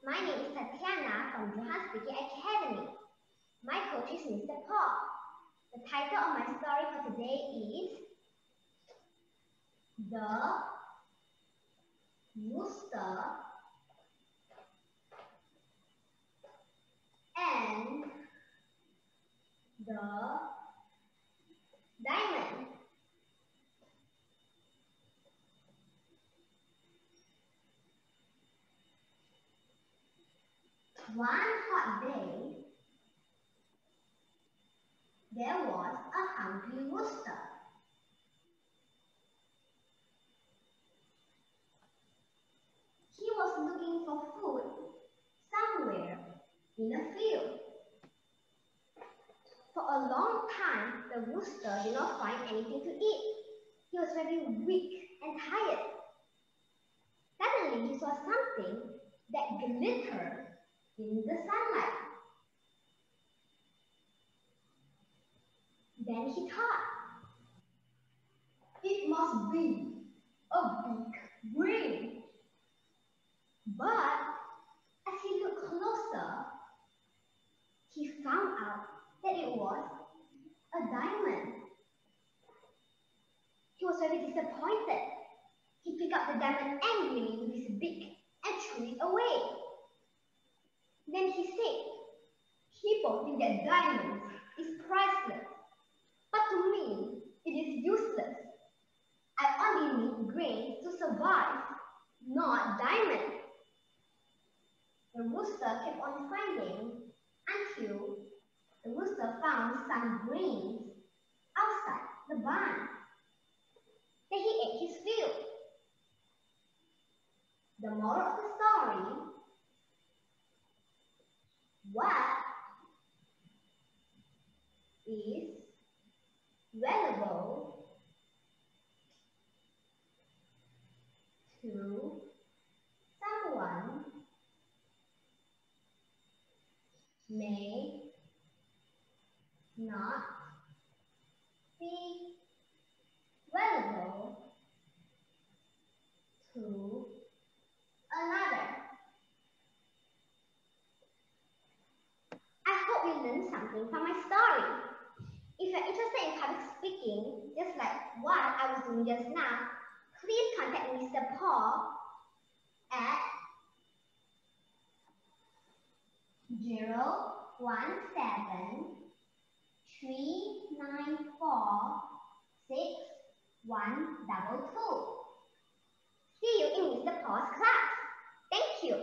My name is Tatiana from Johan Speaking Academy. My coach is Mr. Paul. The title of my story for today is The Rooster and the Diamond. One hot day, there was a hungry rooster. He was looking for food somewhere in a field. For a long time, the rooster did not find anything to eat. He was very weak and tired. Suddenly, he saw something that glittered in the sunlight. Then he thought, it must be a big brain. But as he looked closer, he found out that it was a diamond. He was very disappointed. He picked up the diamond angrily with his beak and threw it away. Then he said, people think that diamond is priceless, but to me, it is useless. I only need grain to survive, not diamond. The rooster kept on finding until the rooster found some grains outside the barn. Then he ate his fill. The moral of the story, what is valuable to someone may not be valuable to another. I hope you learned something from my story. If you're interested in public speaking, just like what I was doing just now, please contact Mr. Paul at 017-394-6122. See you in Mr. Paul's class. Thank you.